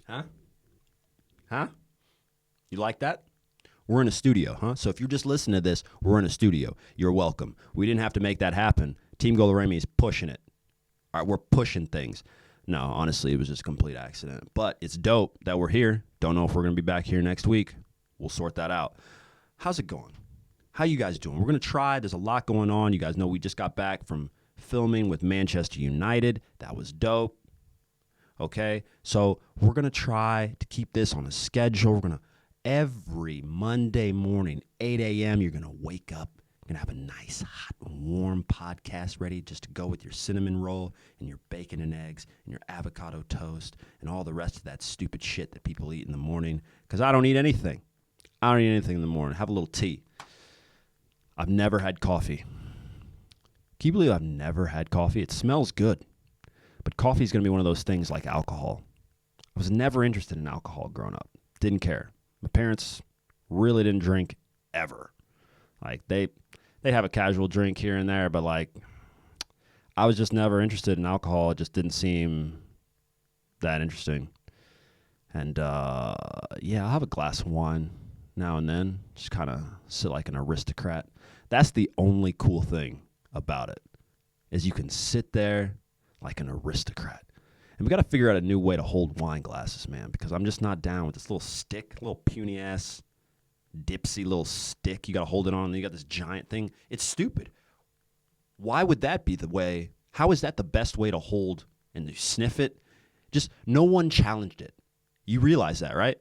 Huh? Huh? You like that? We're in a studio, huh? So if you're just listening to this, we're in a studio. You're welcome. We didn't have to make that happen. Team Golaremi is pushing it. All right, we're pushing things. No, honestly, it was just a complete accident. But it's dope that we're here. Don't know if we're going to be back here next week. We'll sort that out. How's it going? How you guys doing? We're going to try. There's a lot going on. You guys know we just got back from filming with Manchester United. That was dope. Okay? So we're going to try to keep this on a schedule. We're going to every Monday morning, 8 a.m., you're going to wake up. You're going to have a nice, hot, warm podcast ready just to go with your cinnamon roll and your bacon and eggs and your avocado toast and all the rest of that stupid shit that people eat in the morning. Because I don't eat anything. I don't eat anything in the morning. Have a little tea. I've never had coffee. Can you believe I've never had coffee? It smells good. But coffee is going to be one of those things like alcohol. I was never interested in alcohol growing up. Didn't care. My parents really didn't drink ever. Like they'd have a casual drink here and there, but like I was just never interested in alcohol. It just didn't seem that interesting. And yeah, I'll have a glass of wine now and then. Just kind of sit like an aristocrat. That's the only cool thing about it, is you can sit there like an aristocrat. And we got to figure out a new way to hold wine glasses, man, because I'm just not down with this little stick, little puny-ass, dipsy little stick. You got to hold it on, and you got this giant thing. It's stupid. Why would that be the way? How is that the best way to hold and you sniff it? Just no one challenged it. You realize that, right?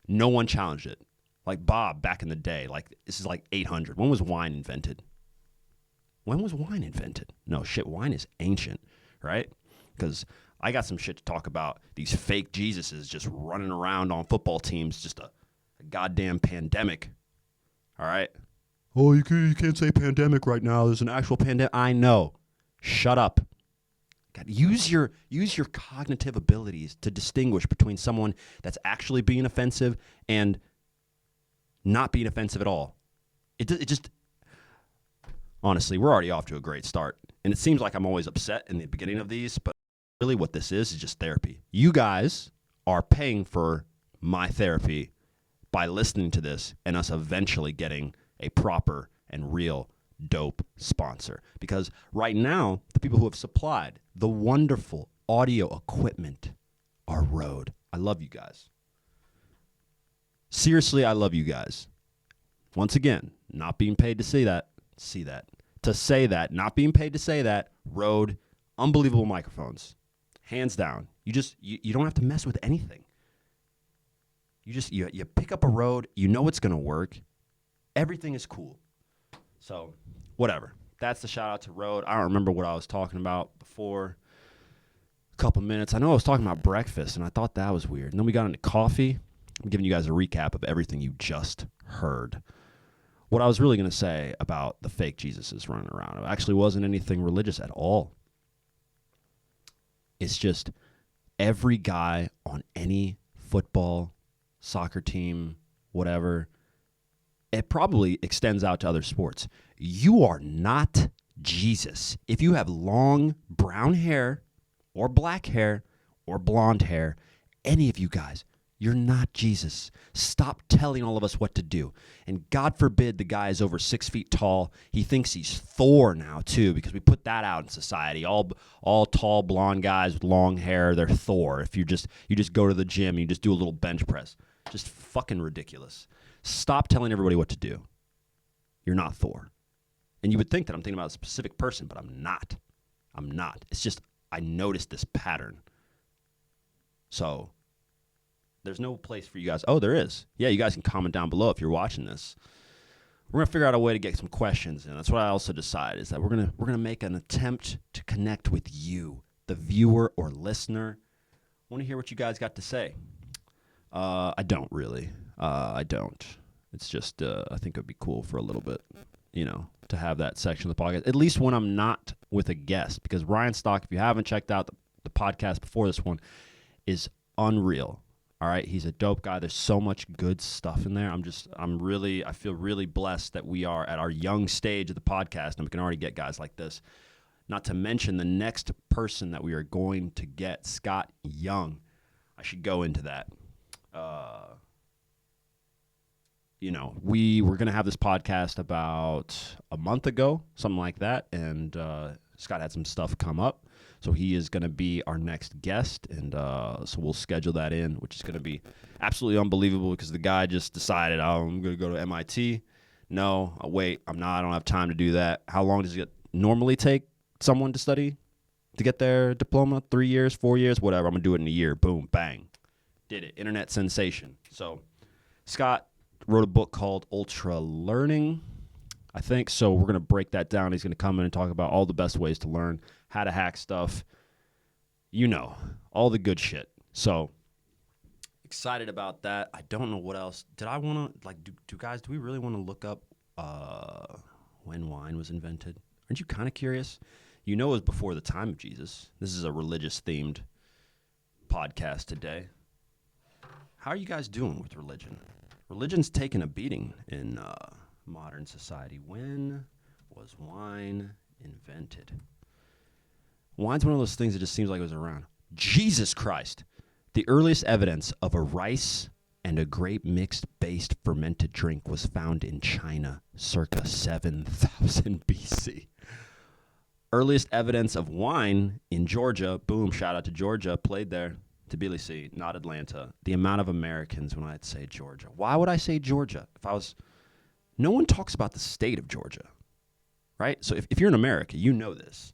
No one challenged it. Like Bob back in the day, like this is like 800. When was wine invented? When was wine invented? No, shit, wine is ancient, right? Because I got some shit to talk about. These fake Jesuses just running around on football teams, just a goddamn pandemic, all right? Oh, you can't say pandemic right now. There's an actual pandemic. I know. Shut up. God, use your cognitive abilities to distinguish between someone that's actually being offensive and not being offensive at all. It just, honestly, we're already off to a great start. And it seems like I'm always upset in the beginning of these, but really what this is just therapy. You guys are paying for my therapy by listening to this and us eventually getting a proper and real dope sponsor. Because right now, the people who have supplied the wonderful audio equipment are Rode. I love you guys. Seriously, I love you guys. Once again, not being paid to say that. To say that, not being paid to say that, Rode, unbelievable microphones. Hands down. You don't have to mess with anything. You pick up a Rode, you know it's going to work. Everything is cool. So, whatever. That's the shout out to Rode. I don't remember what I was talking about before a couple minutes. I know I was talking about breakfast, and I thought that was weird. And then we got into coffee. I'm giving you guys a recap of everything you just heard. What I was really going to say about the fake Jesuses running around, it actually wasn't anything religious at all. It's just every guy on any football, soccer team, whatever, it probably extends out to other sports. You are not Jesus. If you have long brown hair or black hair or blonde hair, any of you guys, you're not Jesus. Stop telling all of us what to do. And God forbid the guy is over 6 feet tall. He thinks he's Thor now, too, because we put that out in society. All tall, blonde guys with long hair, they're Thor. If you just go to the gym, you just do a little bench press. Just fucking ridiculous. Stop telling everybody what to do. You're not Thor. And you would think that I'm thinking about a specific person, but I'm not. I'm not. It's just I noticed this pattern. So there's no place for you guys. Oh, there is. Yeah, you guys can comment down below if you're watching this. We're going to figure out a way to get some questions in. That's what I also decided, is that we're gonna make an attempt to connect with you, the viewer or listener. I want to hear what you guys got to say. I don't really. I don't. It's just I think it would be cool for a little bit, to have that section of the podcast, at least when I'm not with a guest, because Ryan Stock, if you haven't checked out the podcast before this one, is unreal. All right, he's a dope guy. There's so much good stuff in there. I feel really blessed that we are at our young stage of the podcast, and we can already get guys like this. Not to mention the next person that we are going to get, Scott Young. I should go into that. We were going to have this podcast about a month ago, something like that, and Scott had some stuff come up, so he is going to be our next guest, and so we'll schedule that in, which is going to be absolutely unbelievable because the guy just decided, I'm going to go to MIT. No, wait, I'm not. I don't have time to do that. How long does it normally take someone to study to get their diploma? 3 years, 4 years, whatever. I'm going to do it in a year. Boom, bang. Did it. Internet sensation. So Scott wrote a book called Ultra Learning, I think. So we're going to break that down. He's going to come in and talk about all the best ways to learn, how to hack stuff, all the good shit. So excited about that. I don't know what else. Did I want to, do we really want to look up when wine was invented? Aren't you kind of curious? It was before the time of Jesus. This is a religious-themed podcast today. How are you guys doing with religion? Religion's taken a beating in modern society. When was wine invented? Wine's one of those things that just seems like it was around. Jesus Christ! The earliest evidence of a rice and a grape mixed-based fermented drink was found in China circa 7000 BC. Earliest evidence of wine in Georgia, boom, shout out to Georgia, played there. Tbilisi, not Atlanta. The amount of Americans when I'd say Georgia. Why would I say Georgia? No one talks about the state of Georgia, right? So if you're in America, you know this.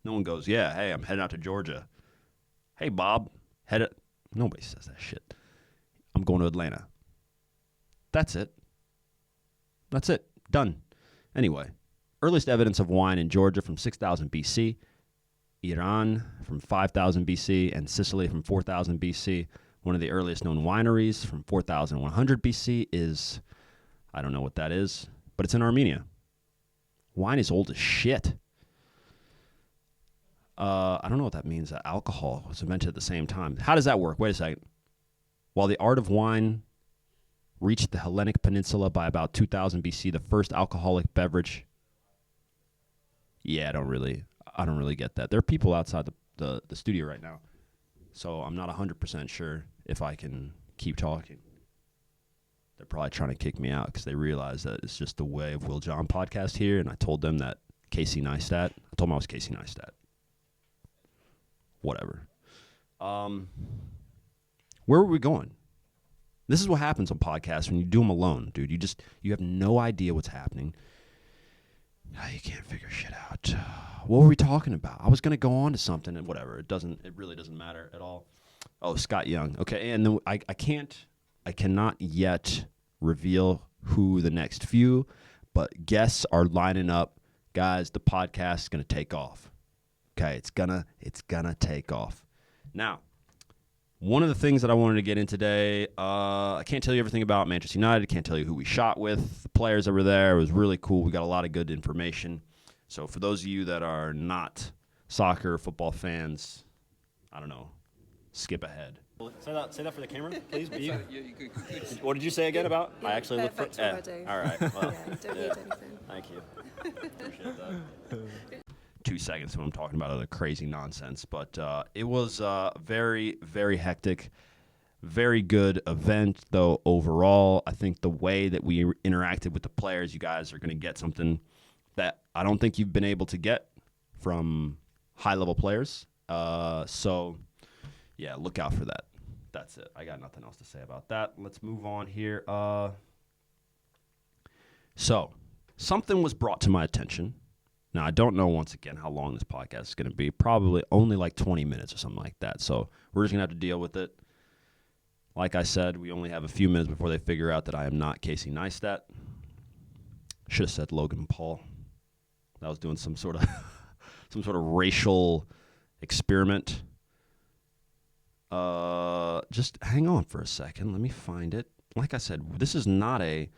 No one goes, yeah, hey, I'm heading out to Georgia. Hey, Bob, nobody says that shit. I'm going to Atlanta. That's it. Done. Anyway, earliest evidence of wine in Georgia from 6000 BC. Iran from 5000 BC, and Sicily from 4000 BC. One of the earliest known wineries from 4100 BC is, I don't know what that is, but it's in Armenia. Wine is old as shit. I don't know what that means, that alcohol was invented at the same time. How does that work? Wait a second. While the art of wine reached the Hellenic Peninsula by about 2000 BC, the first alcoholic beverage. Yeah, I don't really get that. There are people outside the studio right now, so I'm not 100% sure if I can keep talking. They're probably trying to kick me out because they realize that it's just the way of Will John podcast here, and I told them that Casey Neistat. I told them I was Casey Neistat. Whatever. Where were we going? This is what happens on podcasts when you do them alone, dude. You have no idea what's happening. You can't figure shit out. What were we talking about? I was going to go on to something and whatever. It really doesn't matter at all. Oh, Scott Young. Okay, and then I cannot yet reveal who the next few, but guests are lining up. Guys, the podcast is going to take off. Okay, it's gonna take off. Now, one of the things that I wanted to get in today, I can't tell you everything about Manchester United. I can't tell you who we shot with, the players that were there. It was really cool. We got a lot of good information. So for those of you that are not soccer, football fans, I don't know, skip ahead. Say that for the camera, please. What did you say again about? I actually look for. All right. Well, yeah, don't need anything. Thank you. Appreciate that. 2 seconds when I'm talking about other crazy nonsense, but it was very, very hectic. Very good event, though, overall. I think the way that we interacted with the players, you guys are going to get something that I don't think you've been able to get from high-level players. So, yeah, look out for that. That's it. I got nothing else to say about that. Let's move on here. So, something was brought to my attention. Now, I don't know, once again, how long this podcast is going to be. Probably only like 20 minutes or something like that. So we're just going to have to deal with it. Like I said, we only have a few minutes before they figure out that I am not Casey Neistat. Should have said Logan Paul. That was doing some sort of racial experiment. Just hang on for a second. Let me find it. Like I said, this is not a.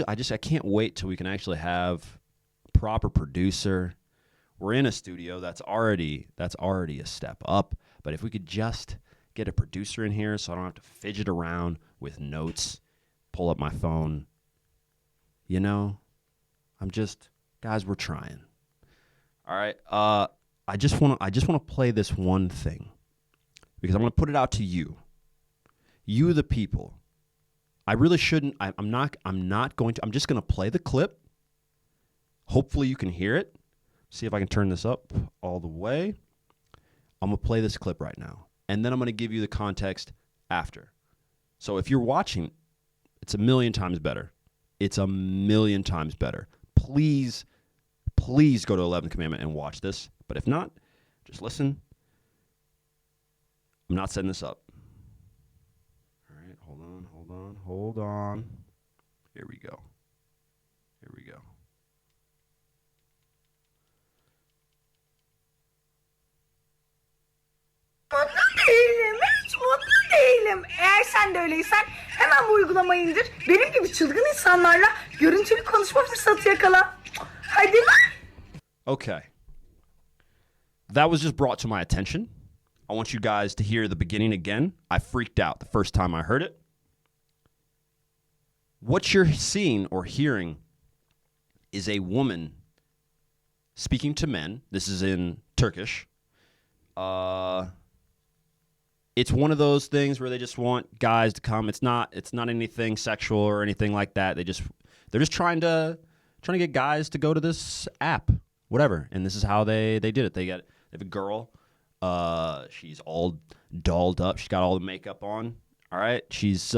I can't wait till we can actually have proper producer. We're in a studio that's already a step up. But if we could just get a producer in here so I don't have to fidget around with notes, pull up my phone. Guys, we're trying. All right. I just want to play this one thing because I'm going to put it out to you. You, the people. I really shouldn't. I'm not going to. I'm just going to play the clip. Hopefully you can hear it. See if I can turn this up all the way. I'm going to play this clip right now. And then I'm going to give you the context after. So if you're watching, it's a million times better. It's a million times better. Please go to 11th Commandment and watch this. But if not, just listen. I'm not setting this up. All right, hold on. Here we go. Hiç mutlu değilim. Eğer sen de öyleysen hemen bu uygulamayı indir. Benim gibi çılgın insanlarla görüntülü konuşma fırsatı yakala. Hadi lan. Okay. That was just brought to my attention. I want you guys to hear the beginning again. I freaked out the first time I heard it. What you're seeing or hearing is a woman speaking to men. This is in Turkish. It's one of those things where they just want guys to come. It's not anything sexual or anything like that. They're just trying to get guys to go to this app, whatever. And this is how they did it. They have a girl. She's all dolled up. She's got all the makeup on. All right. She's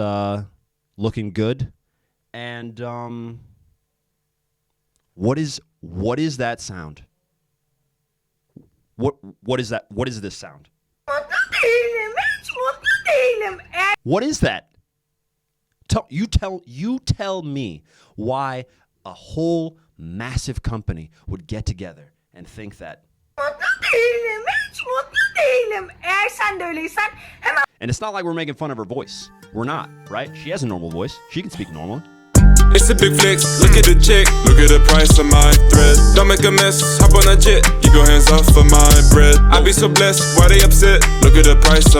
looking good. And what is that sound? What is that? What is this sound? What is that? You tell me why a whole massive company would get together and think that. And it's not like we're making fun of her voice. We're not, right? She has a normal voice. She can speak normally. It's a big flex, look at the check, look at the price of my thread. Don't make a mess, hop on a jet, you go hands off for my bread. I be so blessed, why they upset? Look at the price of my